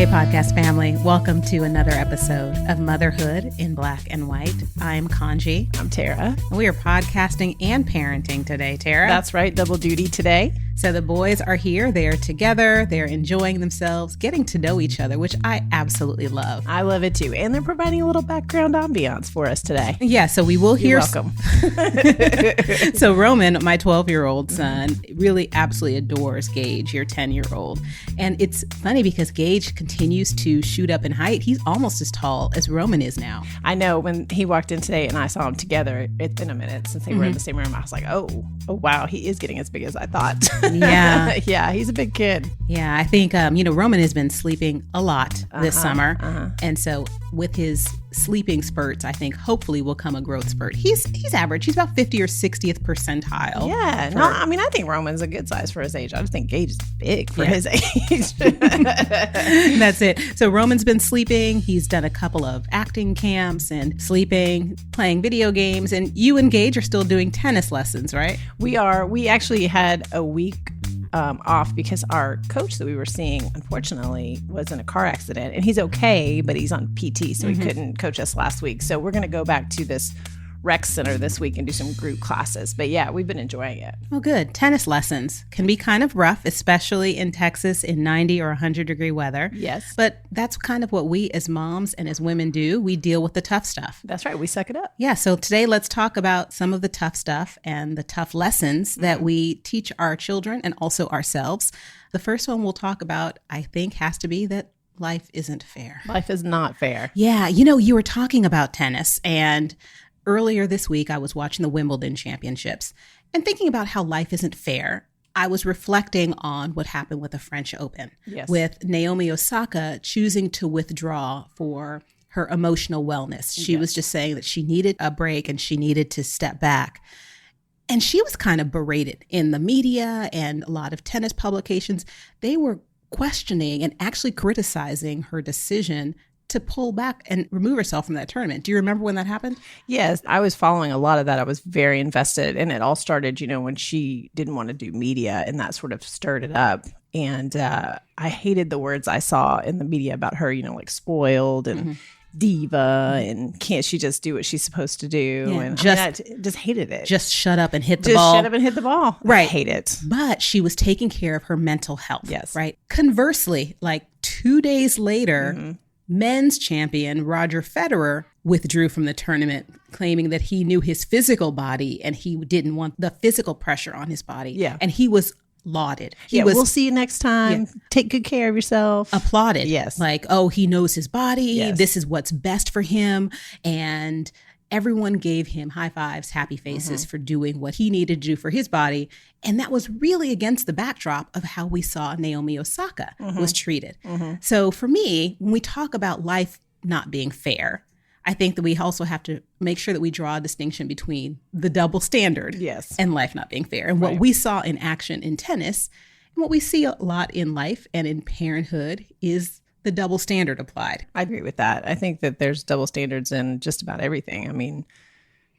Hey, podcast family. Welcome to another episode of Motherhood in Black and White. I'm Kaanji. I'm Tara. And we are podcasting and parenting today, Tara. That's right. Double duty today. So the boys are here. They are together. They're enjoying themselves, getting to know each other, which I absolutely love. I love it too. And they're providing a little background ambiance for us today. Yeah, so we will hear. You're welcome. So Roman, my 12-year-old son, really absolutely adores Gage, your 10-year-old. And it's funny because Gage continues to shoot up in height. He's almost as tall as Roman is now. I know when he walked in today and I saw him together, it's been a minute since they were in the same room. I was like, oh, wow, he is getting as big as I thought. Yeah. Yeah, he's a big kid. Yeah, I think, Roman has been sleeping a lot this summer. And so with his sleeping spurts, I think hopefully will come a growth spurt. He's average. He's about 50 or 60th percentile. Yeah. I think Roman's a good size for his age. I just think Gage is big for his age. That's it. So Roman's been sleeping. He's done a couple of acting camps and sleeping, playing video games. And you and Gage are still doing tennis lessons, right? We are. We actually had a week off because our coach that we were seeing, unfortunately, was in a car accident. And he's okay, but he's on PT, so he couldn't coach us last week. So we're going to go back to this rec center this week and do some group classes. But yeah, we've been enjoying it. Well, good. Tennis lessons can be kind of rough, especially in Texas in 90 or 100-degree weather. Yes. But that's kind of what we as moms and as women do. We deal with the tough stuff. That's right. We suck it up. Yeah. So today, let's talk about some of the tough stuff and the tough lessons that we teach our children and also ourselves. The first one we'll talk about, I think, has to be that life isn't fair. Life is not fair. Yeah. You were talking about tennis, and earlier this week, I was watching the Wimbledon championships and thinking about how life isn't fair. I was reflecting on what happened with the French Open, with Naomi Osaka choosing to withdraw for her emotional wellness. She was just saying that she needed a break and she needed to step back. And she was kind of berated in the media and a lot of tennis publications. They were questioning and actually criticizing her decision to pull back and remove herself from that tournament. Do you remember when that happened? Yes, I was following a lot of that. I was very invested. And it all started, when she didn't want to do media, and that sort of stirred it up. And I hated the words I saw in the media about her, like spoiled and diva, and can't she just do what she's supposed to do? Yeah, and I just hated it. Just shut up and hit the ball. Just shut up and hit the ball. Right. I hate it. But she was taking care of her mental health. Yes. Right. Conversely, like 2 days later, men's champion Roger Federer withdrew from the tournament, claiming that he knew his physical body and he didn't want the physical pressure on his body. Yeah. And he was lauded. We'll see you next time. Yeah. Take good care of yourself. Applauded. Yes. Like, he knows his body. Yes. This is what's best for him. And everyone gave him high fives, happy faces for doing what he needed to do for his body. And that was really against the backdrop of how we saw Naomi Osaka was treated. So for me, when we talk about life not being fair, I think that we also have to make sure that we draw a distinction between the double standard and life not being fair. And what we saw in action in tennis and what we see a lot in life and in parenthood is the double standard applied. I agree with that. I think that there's double standards in just about everything. I mean,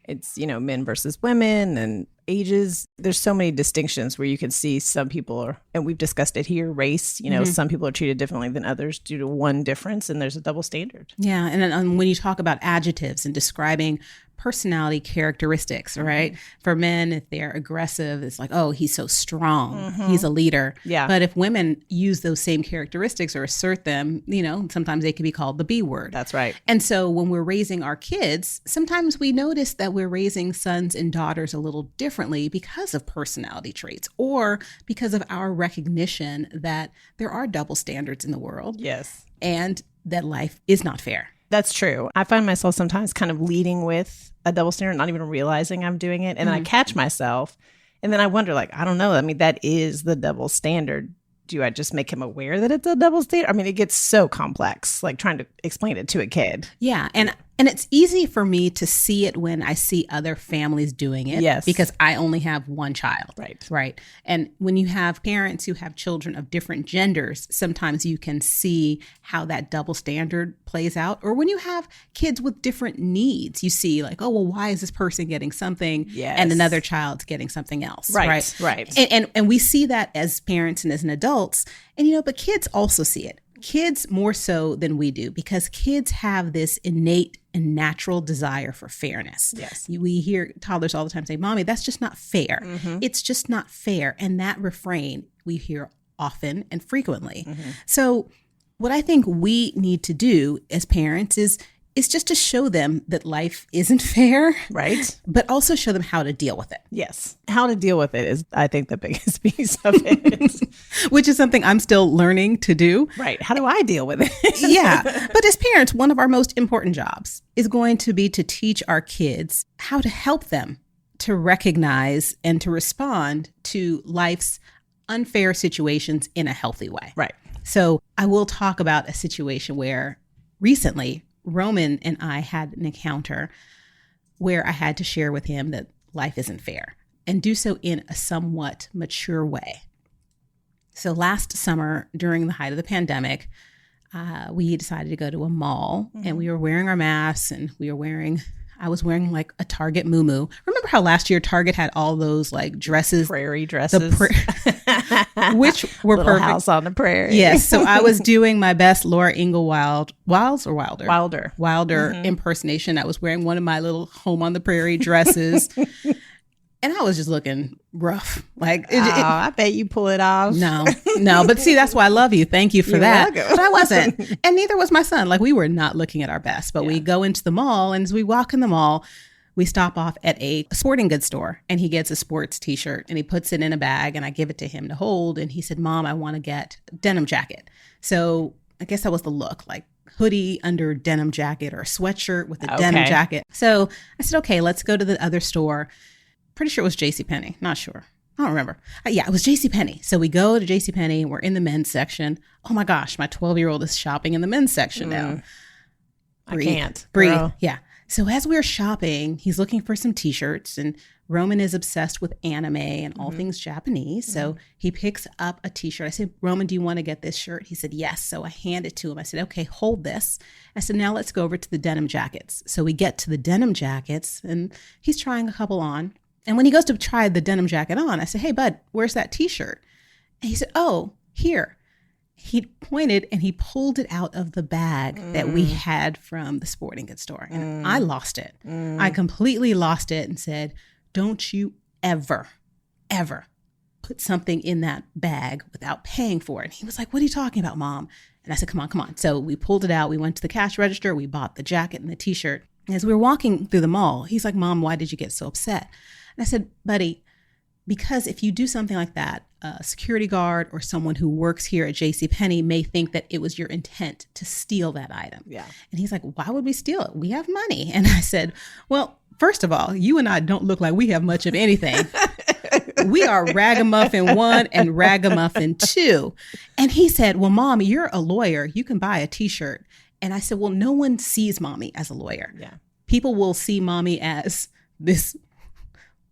it's, men versus women and ages. There's so many distinctions where you can see some people are, and we've discussed it here, race, some people are treated differently than others due to one difference, and there's a double standard. Yeah. And when you talk about adjectives and describing personality characteristics, right? For men, if they're aggressive, it's like, he's so strong. He's a leader. Yeah. But if women use those same characteristics or assert them, sometimes they can be called the B word. That's right. And so when we're raising our kids, sometimes we notice that we're raising sons and daughters a little differently because of personality traits or because of our recognition that there are double standards in the world. Yes. And that life is not fair. That's true. I find myself sometimes kind of leading with a double standard, not even realizing I'm doing it. And then I catch myself and then I wonder, I don't know. I mean, that is the double standard. Do I just make him aware that it's a double standard? I mean, it gets so complex, trying to explain it to a kid. Yeah. And it's easy for me to see it when I see other families doing it. Yes. Because I only have one child. Right. Right. And when you have parents who have children of different genders, sometimes you can see how that double standard plays out. Or when you have kids with different needs, you see why is this person getting something and another child's getting something else? Right. And we see that as parents and as adults. And, but kids also see it. Kids more so than we do, because kids have this innate and natural desire for fairness. Yes. We hear toddlers all the time say, Mommy, that's just not fair. Mm-hmm. It's just not fair. And that refrain we hear often and frequently. Mm-hmm. So what I think we need to do as parents is just to show them that life isn't fair. Right. But also show them how to deal with it. Yes. How to deal with it is, I think, the biggest piece of it. Which is something I'm still learning to do. Right. How do I deal with it? Yeah. But as parents, one of our most important jobs is going to be to teach our kids how to help them to recognize and to respond to life's unfair situations in a healthy way. Right. So I will talk about a situation where recently Roman and I had an encounter where I had to share with him that life isn't fair, and do so in a somewhat mature way. So last summer, during the height of the pandemic, we decided to go to a mall, and we were wearing our masks, and I was wearing like a Target muumuu. Remember how last year Target had all those like dresses? Prairie dresses. Which were Little perfect. House on the Prairie. Yes. So I was doing my best Laura Ingalls Wilder Mm-hmm. impersonation. I was wearing one of my little Home on the Prairie dresses. And I was just looking rough. Like, I bet you pull it off. No. But see, that's why I love you. Thank you for You're that. welcome. But I wasn't. And neither was my son. Like, we were not looking at our best. But we go into the mall, and as we walk in the mall, we stop off at a sporting goods store, and he gets a sports t-shirt, and he puts it in a bag, and I give it to him to hold. And he said, Mom, I want to get a denim jacket. So I guess that was the look, like hoodie under denim jacket, or a sweatshirt with a denim jacket. So I said, okay, let's go to the other store. Pretty sure it was JCPenney. Not sure. I don't remember. Yeah, it was JCPenney. So we go to JCPenney. We're in the men's section. Oh my gosh, my 12-year-old is shopping in the men's section now. I can't. Breathe. Girl. Yeah. So as we're shopping, he's looking for some t-shirts, and Roman is obsessed with anime and all things Japanese. So he picks up a t-shirt. I said, Roman, do you want to get this shirt? He said, yes. So I hand it to him. I said, okay, hold this. I said, now let's go over to the denim jackets. So we get to the denim jackets, and he's trying a couple on. And when he goes to try the denim jacket on, I said, hey, bud, where's that t-shirt? And he said, oh, here. He pointed and he pulled it out of the bag that we had from the sporting goods store. And I lost it. I completely lost it and said, don't you ever put something in that bag without paying for it. And he was like, what are you talking about, Mom? And I said, come on. So we pulled it out. We went to the cash register. We bought the jacket and the t-shirt. And as we were walking through the mall, he's like, Mom, why did you get so upset? And I said, buddy, because if you do something like that, a security guard or someone who works here at JCPenney may think that it was your intent to steal that item. Yeah. And he's like, why would we steal it? We have money. And I said, well, first of all, you and I don't look like we have much of anything. We are ragamuffin 1 and ragamuffin 2. And he said, well, Mom, you're a lawyer. You can buy a t-shirt. And I said, well, no one sees Mommy as a lawyer. Yeah. People will see Mommy as this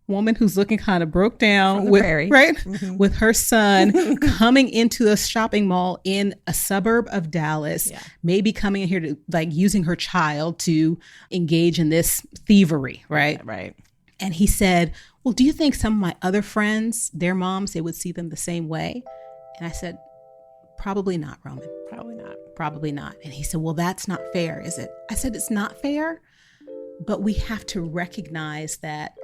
woman who's looking kind of broke down with with her son coming into a shopping mall in a suburb of Dallas, maybe coming in here to like using her child to engage in this thievery, right? Right. And he said, well, do you think some of my other friends, their moms, they would see them the same way? And I said, probably not, Roman. Probably not. And he said, well, that's not fair, is it? I said, it's not fair, but we have to recognize that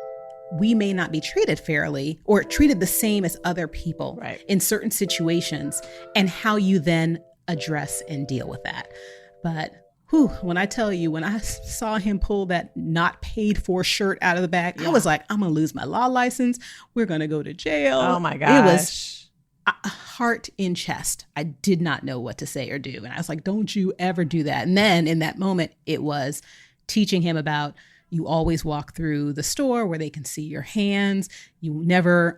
we may not be treated fairly or treated the same as other people in certain situations, and how you then address and deal with that. But when I tell you, when I saw him pull that not paid for shirt out of the bag, I was like, I'm going to lose my law license. We're going to go to jail. Oh my gosh. It was a heart in chest. I did not know what to say or do. And I was like, don't you ever do that. And then in that moment, it was teaching him about, you always walk through the store where they can see your hands. You never,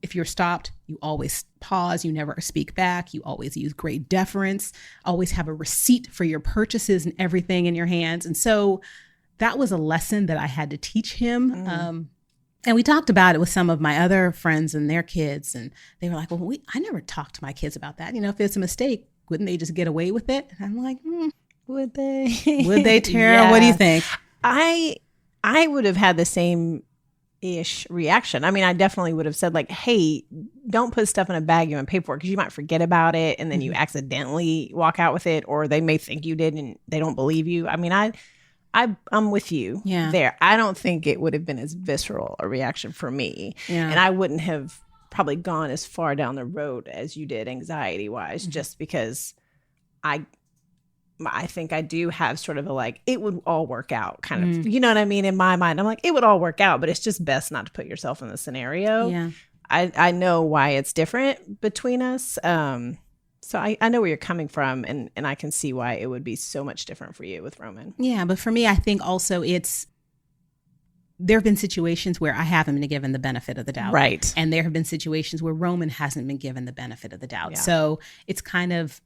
if you're stopped, you always pause. You never speak back. You always use great deference. Always have a receipt for your purchases and everything in your hands. And so that was a lesson that I had to teach him. And we talked about it with some of my other friends and their kids. And they were like, well, I never talked to my kids about that. You know, if it's a mistake, wouldn't they just get away with it? And I'm like, would they? Would they, Tara? What do you think? I would have had the same ish reaction. I mean, I definitely would have said like, hey, don't put stuff in a bag you haven't paid for because you might forget about it and then you accidentally walk out with it, or they may think you did and they don't believe you. I mean, I'm with you there. I don't think it would have been as visceral a reaction for me. Yeah. And I wouldn't have probably gone as far down the road as you did anxiety wise, just because I think I do have sort of a like, it would all work out kind of, you know what I mean? In my mind, I'm like, it would all work out, but it's just best not to put yourself in the scenario. Yeah. I know why it's different between us. So I know where you're coming from, and I can see why it would be so much different for you with Roman. Yeah, but for me, I think also there have been situations where I haven't been given the benefit of the doubt. Right. And there have been situations where Roman hasn't been given the benefit of the doubt. Yeah. So it's kind of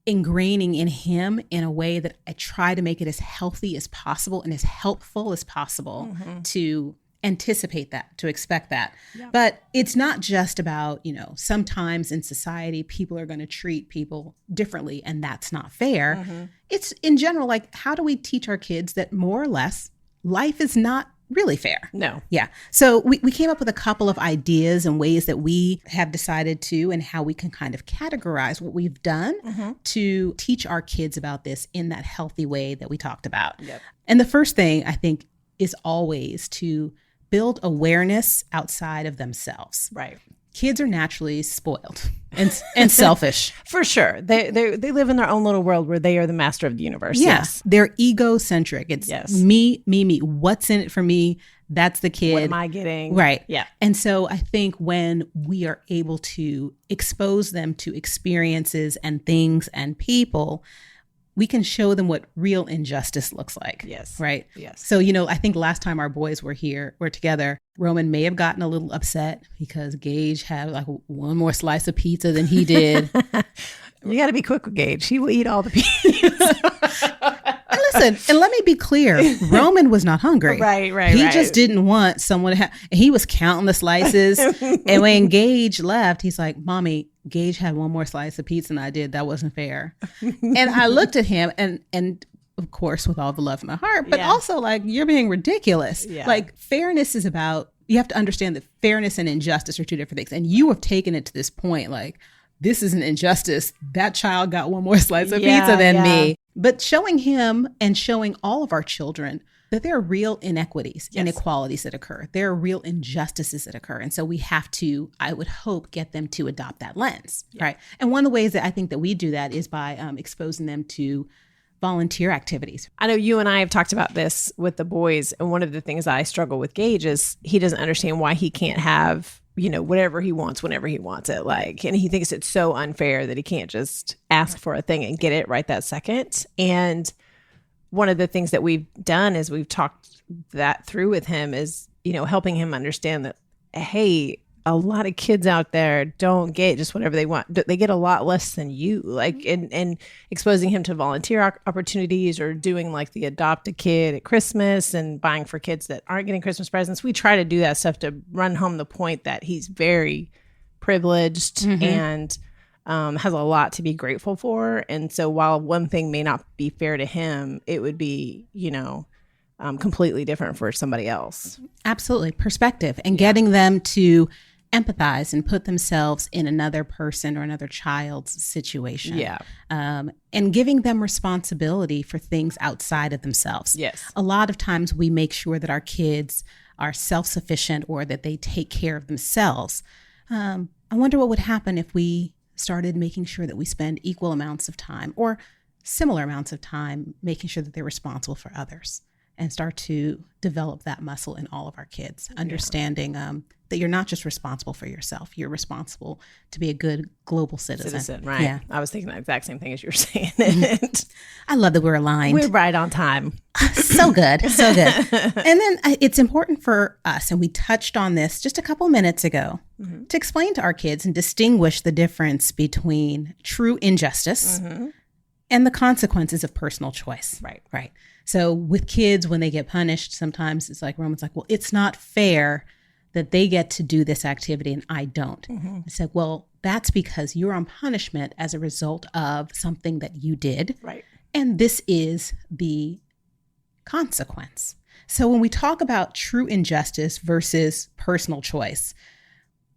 ingraining in him in a way that I try to make it as healthy as possible and as helpful as possible to anticipate that, to expect that. Yeah. But it's not just about, sometimes in society, people are going to treat people differently and that's not fair. It's in general, like, how do we teach our kids that more or less life is not really fair? No. Yeah. So we came up with a couple of ideas and ways that we have decided to, and how we can kind of categorize what we've done to teach our kids about this in that healthy way that we talked about. Yep. And the first thing I think is always to build awareness outside of themselves. Right. Kids are naturally spoiled and selfish. For sure. They live in their own little world where they are the master of the universe. Yeah. Yes. They're egocentric. It's me. What's in it for me? That's the kid. What am I getting? Right. Yeah. And so I think when we are able to expose them to experiences and things and people, we can show them what real injustice looks like. Yes. Right? Yes. So, I think last time our boys were together, Roman may have gotten a little upset because Gage had like one more slice of pizza than he did. You got to be quick with Gage. He will eat all the pizza. And listen, and let me be clear, Roman was not hungry. Right. He just didn't want someone to have, he was counting the slices. And when Gage left, he's like, Mommy, Gage had one more slice of pizza than I did. That wasn't fair. And I looked at him and of course, with all the love in my heart, but also like, you're being ridiculous. Yeah. Like, fairness is about, you have to understand that fairness and injustice are two different things. And you have taken it to this point, like, this is an injustice. That child got one more slice of pizza than me. But showing him and showing all of our children that there are real inequities, inequalities that occur. There are real injustices that occur. And so we have to, I would hope, get them to adopt that lens, right? And one of the ways that I think that we do that is by exposing them to volunteer activities. I know you and I have talked about this with the boys. And one of the things I struggle with Gage is he doesn't understand why he can't have, whatever he wants, whenever he wants it. Like, and he thinks it's so unfair that he can't just ask for a thing and get it right that second. And one of the things that we've done is we've talked that through with him is, helping him understand that, hey, a lot of kids out there don't get just whatever they want. They get a lot less than you, like, and exposing him to volunteer opportunities or doing like the adopt a kid at Christmas and buying for kids that aren't getting Christmas presents. We try to do that stuff to run home the point that he's very privileged and has a lot to be grateful for. And so while one thing may not be fair to him, it would be, completely different for somebody else. Absolutely. Perspective and getting them to empathize and put themselves in another person or another child's situation. Yeah. And giving them responsibility for things outside of themselves. Yes. A lot of times we make sure that our kids are self-sufficient or that they take care of themselves. I wonder what would happen if we started making sure that we spend equal amounts of time or similar amounts of time making sure that they're responsible for others, and start to develop that muscle in all of our kids, understanding that you're not just responsible for yourself, you're responsible to be a good global citizen. Right. Yeah. I was thinking the exact same thing as you were saying. I love that we're aligned. We're right on time. So good. So good. And then it's important for us, and we touched on this just a couple minutes ago, to explain to our kids and distinguish the difference between true injustice and the consequences of personal choice. Right. So with kids, when they get punished, sometimes it's like, Roman's like, well, it's not fair that they get to do this activity and I don't. It's like, well, that's because you're on punishment as a result of something that you did. Right. And this is the consequence. So when we talk about true injustice versus personal choice,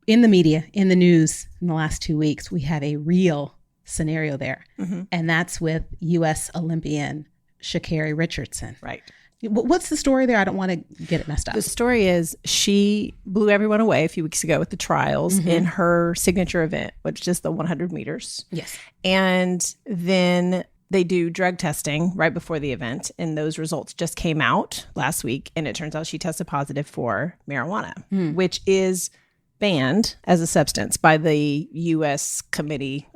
in the media, in the news, in the last 2 weeks, we have a real scenario there. And that's with U.S. Olympian Sha'Carri Richardson. Right. What's the story there? I don't want to get it messed up. The story is she blew everyone away a few weeks ago with the trials in her signature event, which is the 100 meters. Yes. And then they do drug testing right before the event, and those results just came out last week. And it turns out she tested positive for marijuana, which is banned as a substance by the U.S.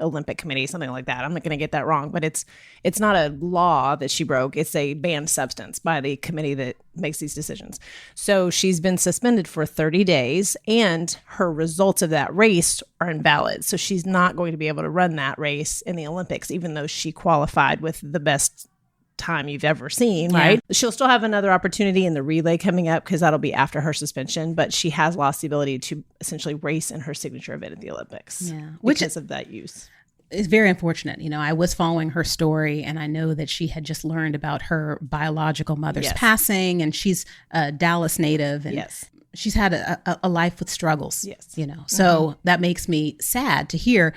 Olympic Committee, something like that. I'm not going to get that wrong, but it's not a law that she broke. It's a banned substance by the committee that makes these decisions. So she's been suspended for 30 days, and her results of that race are invalid. So she's not going to be able to run that race in the Olympics, even though she qualified with the best time you've ever seen, right? She'll still have another opportunity in the relay coming up because that'll be after her suspension, but she has lost the ability to essentially race in her signature event at the Olympics because of that use. It's very unfortunate. You know, I was following her story, and I know that she had just learned about her biological mother's passing, and she's a Dallas native, and she's had a life with struggles, you know, so that makes me sad to hear.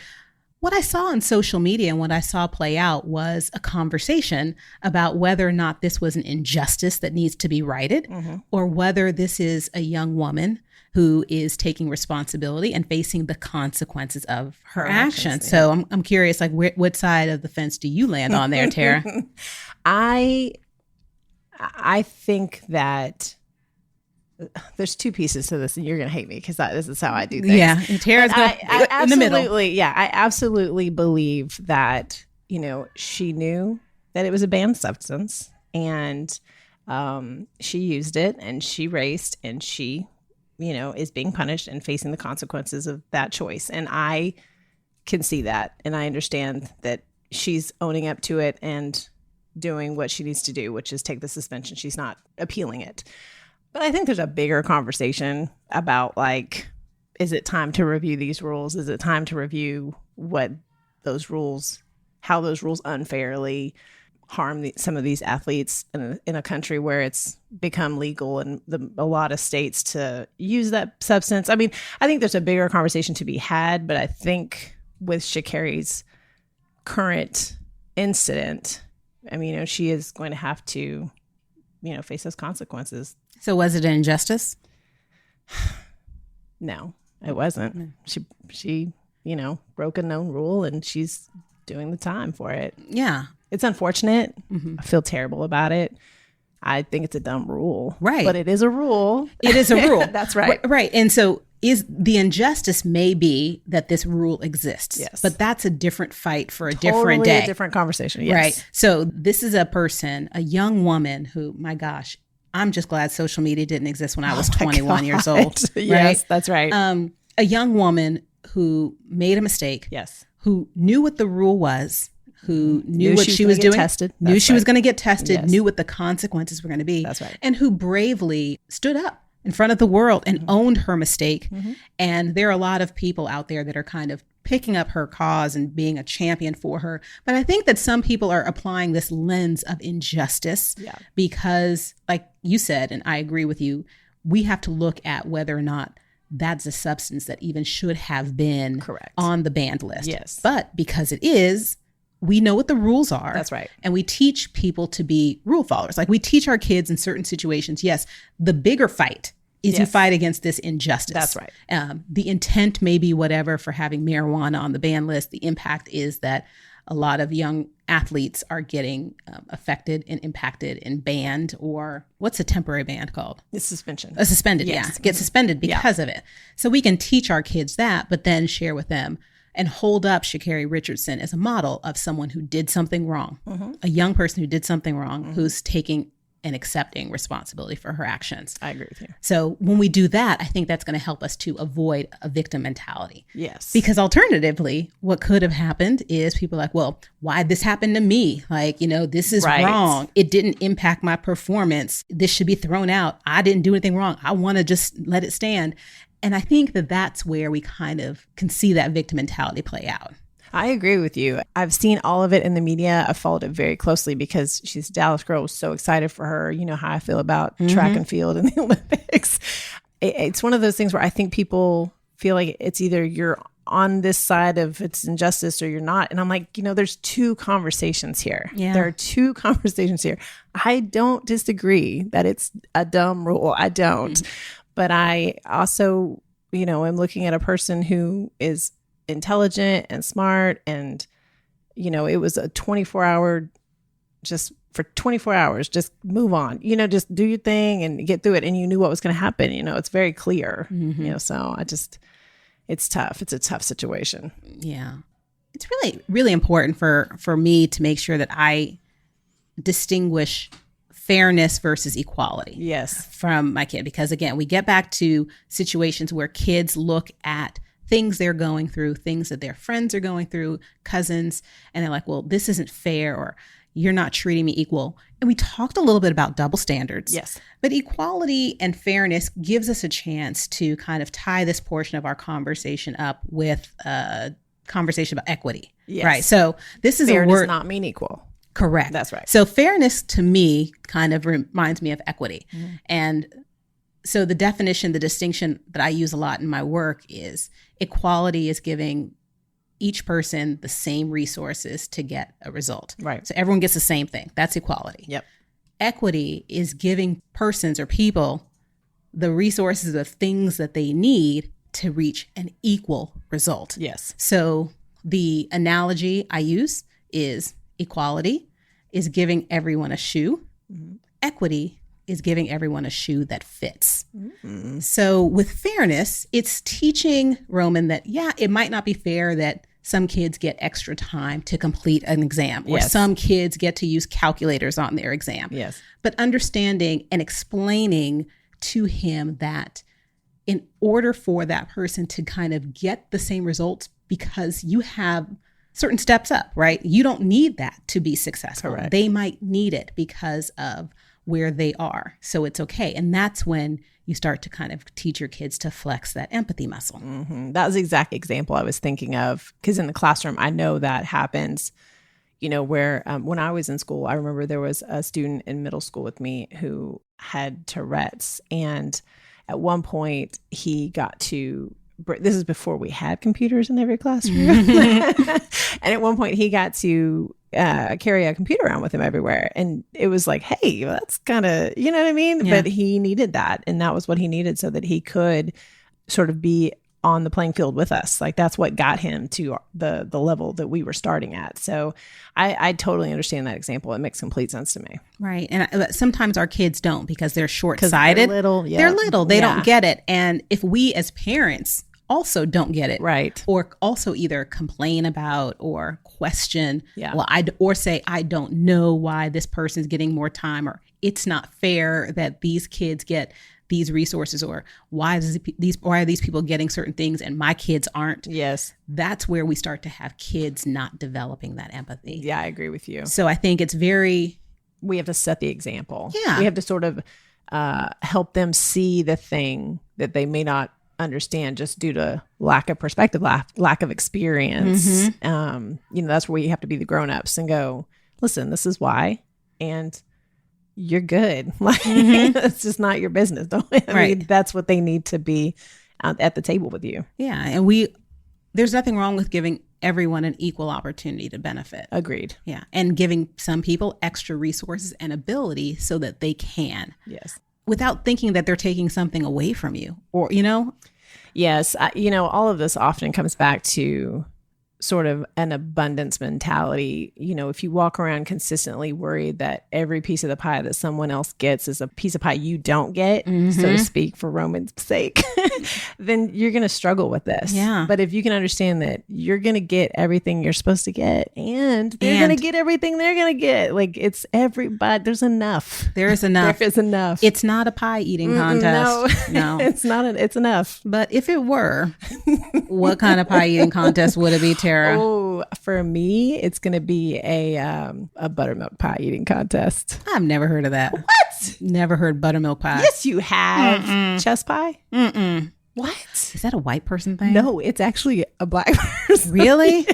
What I saw on social media and what I saw play out was a conversation about whether or not this was an injustice that needs to be righted, or whether this is a young woman who is taking responsibility and facing the consequences of her actions. So I'm curious, like, what side of the fence do you land on there, Tara? I think that there's two pieces to this, and you're going to hate me because this is how I do things. Yeah, and Tara's in the middle. Yeah, I absolutely believe that, you know, she knew that it was a banned substance, and she used it, and she raced, and she, you know, is being punished and facing the consequences of that choice. And I can see that, and I understand that she's owning up to it and doing what she needs to do, which is take the suspension. She's not appealing it. But I think there's a bigger conversation about, like, is it time to review these rules? Is it time to review what those rules, how those rules unfairly harm some of these athletes in a country where it's become legal in a lot of states to use that substance? I mean, I think there's a bigger conversation to be had, but I think with Sha'Carri's current incident, I mean, you know, she is going to have to, you know, face those consequences. So was it an injustice? No, it wasn't. She, you know, broke a known rule, and she's doing the time for it. Yeah. It's unfortunate. I feel terrible about it. I think it's a dumb rule. Right. But it is a rule. It is a rule. That's right. Right. And so is the injustice may be that this rule exists. Yes. But that's a different fight for a Totally different day. A different conversation. Yes. Right. So this is a person, a young woman who, my gosh, I'm just glad social media didn't exist when I was 21 years old. Yes, that's right. A young woman who made a mistake. Yes. Who knew what the rule was, who knew what she was doing, tested. knew she was going to get tested, Yes. knew what the consequences were going to be. That's right. And who bravely stood up in front of the world and owned her mistake. And there are a lot of people out there that are kind of picking up her cause and being a champion for her. But I think that some people are applying this lens of injustice because, like you said, and I agree with you, we have to look at whether or not that's a substance that even should have been correct on the banned list. Yes. But because it is, we know what the rules are. That's right. And we teach people to be rule followers. Like we teach our kids in certain situations, yes, the bigger fight is you fight against this injustice. That's right. The intent may be whatever for having marijuana on the ban list. The impact is that a lot of young athletes are getting affected and impacted and banned, or what's a temporary ban called? It's suspension. A suspended, get suspended because of it. So we can teach our kids that, but then share with them and hold up Sha'Carri Richardson as a model of someone who did something wrong, a young person who did something wrong, who's taking and accepting responsibility for her actions. I agree with you. So when we do that, I think that's going to help us to avoid a victim mentality. Yes. Because alternatively, what could have happened is people are like, well, why'd this happen to me? Like, you know, this is wrong. It didn't impact my performance. This should be thrown out. I didn't do anything wrong. I want to just let it stand. And I think that that's where we kind of can see that victim mentality play out. I agree with you. I've seen all of it in the media. I followed it very closely because she's a Dallas girl. I was so excited for her. You know how I feel about track and field and the Olympics. It's one of those things where I think people feel like it's either you're on this side of it's injustice or you're not. And I'm like, there's two conversations here. Yeah. There are two conversations here. I don't disagree that it's a dumb rule. I don't. But I also, am looking at a person who is intelligent and smart. And, it was a 24-hour, just for 24 hours, just move on, just do your thing and get through it. And you knew what was going to happen. It's very clear, so it's tough. It's a tough situation. Yeah. It's really, really important for me to make sure that I distinguish fairness versus equality. Yes. From my kid. Because again, we get back to situations where kids look at things they're going through, things that their friends are going through, cousins, and they're like, well, this isn't fair, or you're not treating me equal. And we talked a little bit about double standards. Yes. But equality and fairness gives us a chance to kind of tie this portion of our conversation up with a conversation about equity. Yes. Right. So this is Fair a word. does not mean equal. Correct. That's right. So fairness to me kind of reminds me of equity. And so the definition, the distinction that I use a lot in my work is equality is giving each person the same resources to get a result. Right. So everyone gets the same thing. That's equality. Yep. Equity is giving persons or people the resources of things that they need to reach an equal result. Yes. So the analogy I use is equality is giving everyone a shoe. Equity is giving everyone a shoe that fits. So with fairness, it's teaching Roman that, it might not be fair that some kids get extra time to complete an exam, or some kids get to use calculators on their exam. Yes. But understanding and explaining to him that in order for that person to kind of get the same results, because you have certain steps up, right? You don't need that to be successful. Correct. They might need it because of where they are. So it's okay. And that's when you start to kind of teach your kids to flex that empathy muscle. That was the exact example I was thinking of, because in the classroom, I know that happens, where when I was in school, I remember there was a student in middle school with me who had Tourette's. And at one point he got to, this is before we had computers in every classroom. And at one point he got to carry a computer around with him everywhere. And it was like, hey, that's kind of, you know what I mean? Yeah. But he needed that. And that was what he needed so that he could sort of be on the playing field with us. Like that's what got him to the level that we were starting at. So I totally understand that example. It makes complete sense to me. Right. And sometimes our kids don't, because they're short-sighted. They're little. Yeah. They're little. They don't get it. And if we as parents also don't get it, right, or also either complain about or question, or say, I don't know why this person's getting more time, or it's not fair that these kids get these resources, or why are these people getting certain things and my kids aren't? Yes. That's where we start to have kids not developing that empathy. Yeah, I agree with you. So I think it's we have to set the example. Yeah. We have to sort of help them see the thing that they may not understand just due to lack of perspective, lack of experience. That's where you have to be the grown-ups and go, listen, this is why, and you're good. Like it's just not your business. I mean, that's what they need to be at the table with you. Yeah. And there's nothing wrong with giving everyone an equal opportunity to benefit. Agreed. Yeah. And giving some people extra resources and ability so that they can. Yes. Without thinking that they're taking something away from you, or, Yes. All of this often comes back to sort of an abundance mentality. If you walk around consistently worried that every piece of the pie that someone else gets is a piece of pie you don't get, so to speak, for Roman's sake, then you're going to struggle with this. Yeah. But if you can understand that you're going to get everything you're supposed to get, and they're going to get everything they're going to get, like it's everybody, there's enough. There is enough. There is enough. It's not a pie eating contest. No, it's not. It's enough. But if it were, what kind of pie eating contest would it be, Tara? Oh, for me, it's going to be a buttermilk pie eating contest. I've never heard of that. What? Never heard buttermilk pie. Yes, you have. Chess pie? What? Is that a white person thing? No, it's actually a black person. Really?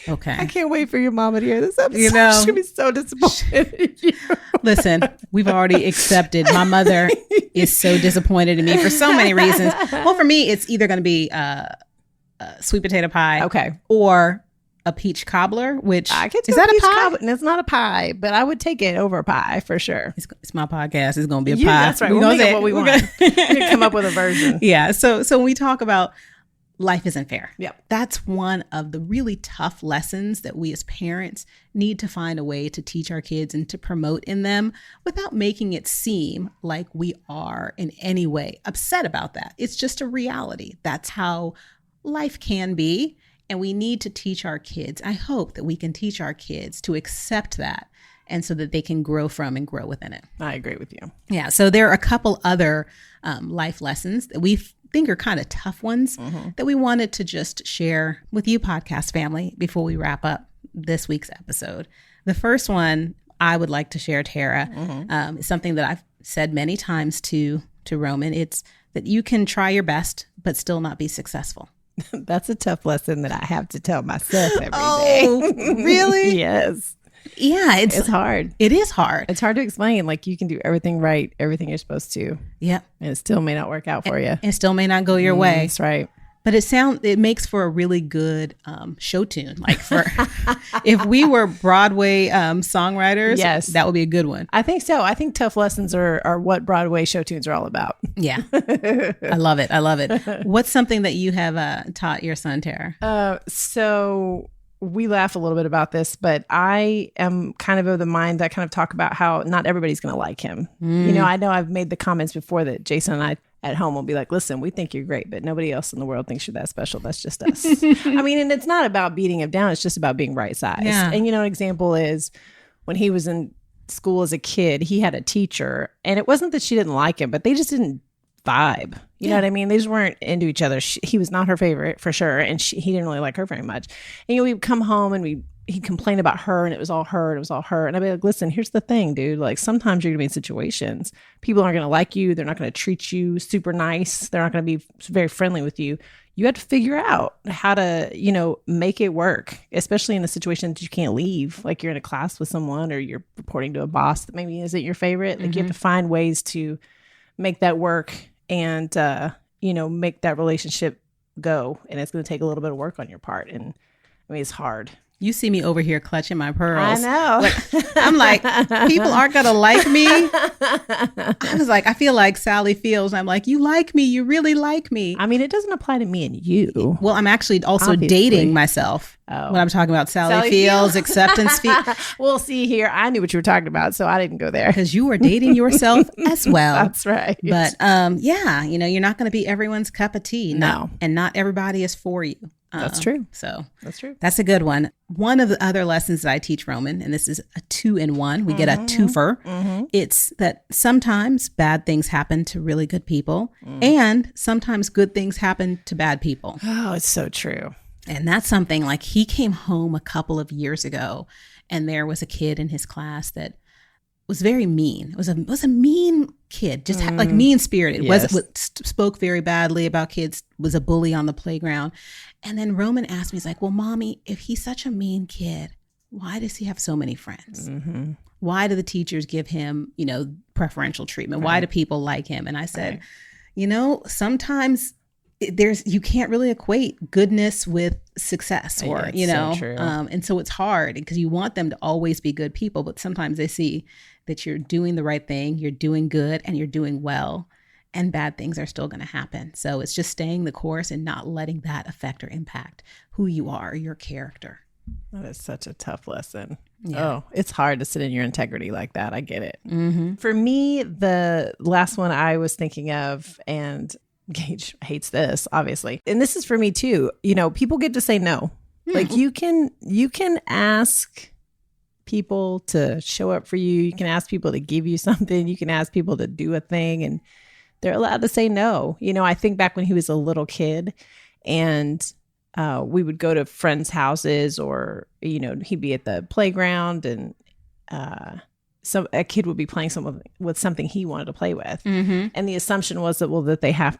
Okay. I can't wait for your mama to hear this episode. You know, she's gonna be so disappointed in you. Listen, we've already accepted. My mother is so disappointed in me for so many reasons. Well, for me, it's either going to be sweet potato pie, Okay. or a peach cobbler. Which I could do is that a peach pie? cobbler. And it's not a pie, but I would take it over a pie for sure. It's my podcast. It's going to be a Yeah, pie. that's right. We're We'll gonna make say it what we want. We're gonna come up with a version. Yeah. So when we talk about life isn't fair. Yep. That's one of the really tough lessons that we as parents need to find a way to teach our kids and to promote in them without making it seem like we are in any way upset about that. It's just a reality. That's how life can be. And we need to teach our kids. I hope that we can teach our kids to accept that, and so that they can grow from and grow within it. I agree with you. Yeah. So there are a couple other life lessons that we think are kind of tough ones that we wanted to just share with you, podcast family, before we wrap up this week's episode. The first one I would like to share, Tara, is something that I've said many times to Roman. It's that you can try your best, but still not be successful. That's a tough lesson that I have to tell myself every day. Oh, really? Yes. Yeah, It's hard. It is hard. It's hard to explain. Like, you can do everything right, everything you're supposed to, Yeah. and it still may not work out for you. It still may not go your way. That's right. But it makes for a really good show tune. Like, for if we were Broadway songwriters, Yes. that would be a good one. I think so. I think tough lessons are what Broadway show tunes are all about. Yeah. I love it. I love it. What's something that you have taught your son, Tara? So we laugh a little bit about this, but I am kind of the mind that kind of talk about how not everybody's going to like him. You know I've made the comments before that Jason and I at home will be like, listen, we think you're great, but nobody else in the world thinks you're that special. That's just us. I mean, and it's not about beating him down. It's just about being right sized. Yeah. And, an example is when he was in school as a kid, he had a teacher, and it wasn't that she didn't like him, but they just didn't vibe. You know what I mean? They just weren't into each other. He was not her favorite for sure. And he didn't really like her very much. And, we'd come home and he'd complain about her, and it was all her, and it was all her. And I'd be like, listen, here's the thing, dude. Like, sometimes you're going to be in situations. People aren't going to like you. They're not going to treat you super nice. They're not going to be very friendly with you. You have to figure out how to, make it work, especially in a situation that you can't leave. Like, you're in a class with someone, or you're reporting to a boss that maybe isn't your favorite. Like, you have to find ways to make that work and, make that relationship go. And it's going to take a little bit of work on your part. And I mean, it's hard. You see me over here clutching my pearls. I know. I'm like, people aren't going to like me. I was like, I feel like Sally feels. I'm like, you like me. You really like me. I mean, it doesn't apply to me and you. Well, I'm actually also Obviously. dating myself when I'm talking about Sally feels, acceptance fee. Well, see here, I knew what you were talking about, so I didn't go there. Because you are dating yourself as well. That's right. But you're not going to be everyone's cup of tea. No. And not everybody is for you. That's true. So That's true. that's a good one. One of the other lessons that I teach Roman, and this is a 2-in-1, we get a twofer. It's that sometimes bad things happen to really good people, and sometimes good things happen to bad people. Oh, it's so true. And that's something, like, he came home a couple of years ago, and there was a kid in his class that was very mean. It was a mean kid, just like mean spirited. Yes. Spoke very badly about kids. Was a bully on the playground. And then Roman asked me, he's like, "Well, Mommy, if he's such a mean kid, why does he have so many friends? Why do the teachers give him, preferential treatment? Why do people like him?" And I said, sometimes you can't really equate goodness with success, or so true. And so it's hard because you want them to always be good people, but sometimes they see that you're doing the right thing, you're doing good, and you're doing well, and bad things are still going to happen. So it's just staying the course and not letting that affect or impact who you are, your character. That is such a tough lesson. Yeah. Oh, it's hard to sit in your integrity like that. I get it. For me, the last one I was thinking of, and Gage hates this, obviously, and this is for me too. People get to say no. Like, you can ask people to show up for you. You can ask people to give you something. You can ask people to do a thing, and they're allowed to say no. I think back when he was a little kid, and we would go to friends' houses, or he'd be at the playground, and a kid would be playing with something he wanted to play with. And the assumption was that they have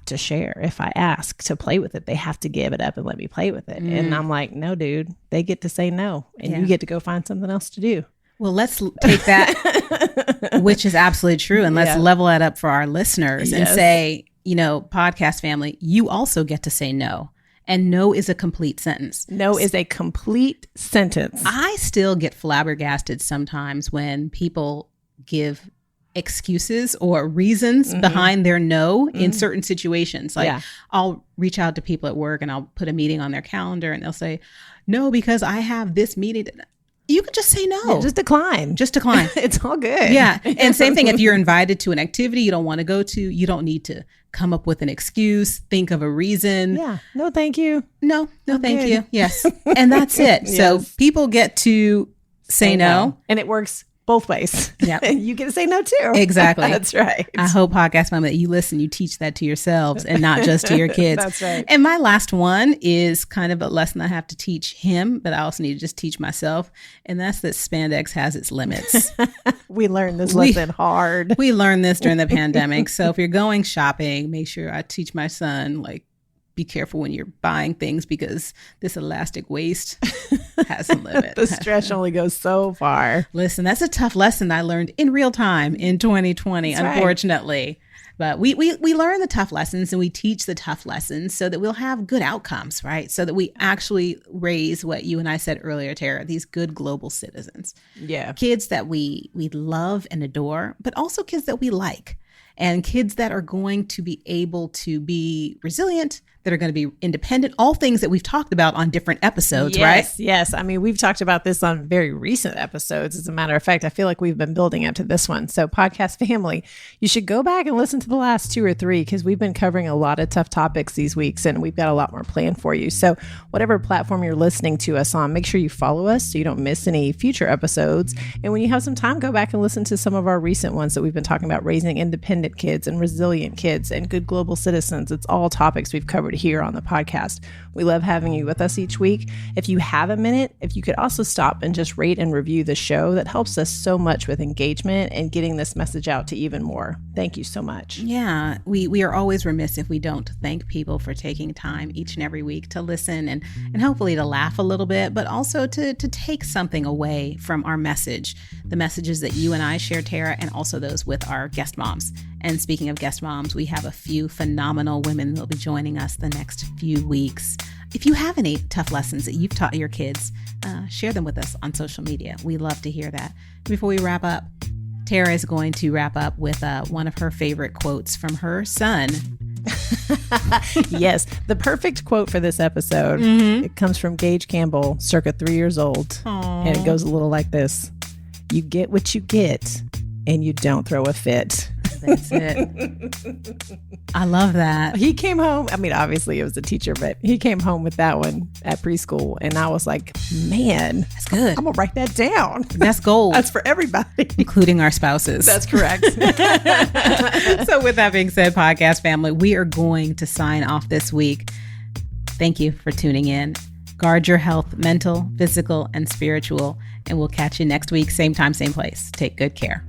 to share. If I ask to play with it, they have to give it up and let me play with it. And I'm like, no, dude, they get to say no, and you get to go find something else to do. Well, let's take that, which is absolutely true, and let's level that up for our listeners and say, podcast family, you also get to say no. And no is a complete sentence. No is a complete sentence. I still get flabbergasted sometimes when people give excuses or reasons behind their no in certain situations. Like I'll reach out to people at work and I'll put a meeting on their calendar and they'll say, no, because I have this meeting. You could just say no. Yeah, just decline. It's all good. Yeah. And same thing, if you're invited to an activity you don't want to go to, you don't need to come up with an excuse, think of a reason. Yeah. No, thank you. No, thank you. Yes. And that's it. Yes. So people get to say no. And it works both ways. Yeah. You get to say no too. Exactly. That's right. I hope podcast mom that you listen, you teach that to yourselves and not just to your kids. That's right. And my last one is kind of a lesson I have to teach him, but I also need to just teach myself. And that's that spandex has its limits. We learned this lesson hard. We learned this during the pandemic. So if you're going shopping, make sure I teach my son, like, be careful when you're buying things because this elastic waist has a limit. The stretch only goes so far. Listen, that's a tough lesson I learned in real time in 2020, that's unfortunately. Right. But we learn the tough lessons and we teach the tough lessons so that we'll have good outcomes, right? So that we actually raise what you and I said earlier, Tara, these good global citizens. Yeah. Kids that we love and adore, but also kids that we like. And kids that are going to be able to be resilient, that are going to be independent, all things that we've talked about on different episodes, right? Yes. I mean, we've talked about this on very recent episodes. As a matter of fact, I feel like we've been building up to this one. So podcast family, you should go back and listen to the last 2 or 3 because we've been covering a lot of tough topics these weeks and we've got a lot more planned for you. So whatever platform you're listening to us on, make sure you follow us so you don't miss any future episodes. And when you have some time, go back and listen to some of our recent ones that we've been talking about, raising independent kids and resilient kids and good global citizens. It's all topics we've covered here on the podcast. We love having you with us each week. If you have a minute, if you could also stop and just rate and review the show, that helps us so much with engagement and getting this message out to even more. Thank you so much. Yeah, we are always remiss if we don't thank people for taking time each and every week to listen and hopefully to laugh a little bit, but also to take something away from our message, the messages that you and I share, Tara, and also those with our guest moms. And speaking of guest moms, we have a few phenomenal women that will be joining us the next few weeks. If you have any tough lessons that you've taught your kids, share them with us on social media. We love to hear that. Before we wrap up, Tara is going to wrap up with one of her favorite quotes from her son. Yes, the perfect quote for this episode. It comes from Gage Campbell, circa 3 years old. Aww. And it goes a little like this. You get what you get and you don't throw a fit. That's it. I love that. He came home. I mean, obviously it was a teacher, but he came home with that one at preschool. And I was like, man, that's good. I'm going to write that down. That's gold. That's for everybody, including our spouses. That's correct. So with that being said, podcast family, we are going to sign off this week. Thank you for tuning in. Guard your health, mental, physical, and spiritual. And we'll catch you next week. Same time, same place. Take good care.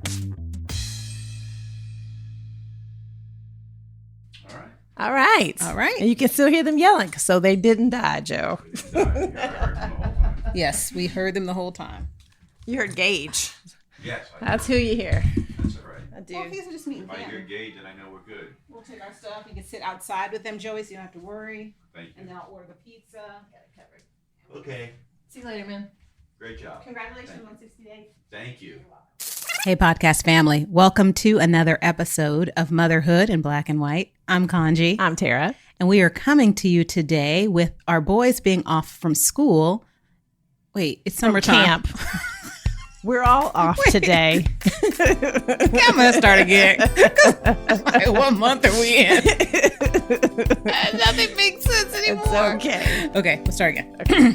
All right. And you can still hear them yelling. So they didn't die, Joe. Yes, we heard them the whole time. You heard Gage. Yes. That's who you hear. That's all right. I do. Well, these are just meeting if I hear Gage, then I know we're good. We'll take our stuff. You can sit outside with them, Joey, so you don't have to worry. Thank you. And then I'll order the pizza. Got it covered. Okay. See you later, man. Great job. Congratulations on 60 days. Thank you. Hey, podcast family. Welcome to another episode of Motherhood in Black and White. I'm Kaanji. I'm Tara. And we are coming to you today with our boys being off from school. Wait, it's summertime. Camp. We're all off today. I'm going to start again. Like, what month are we in? Nothing makes sense anymore. It's okay. Okay, we'll start again. Okay.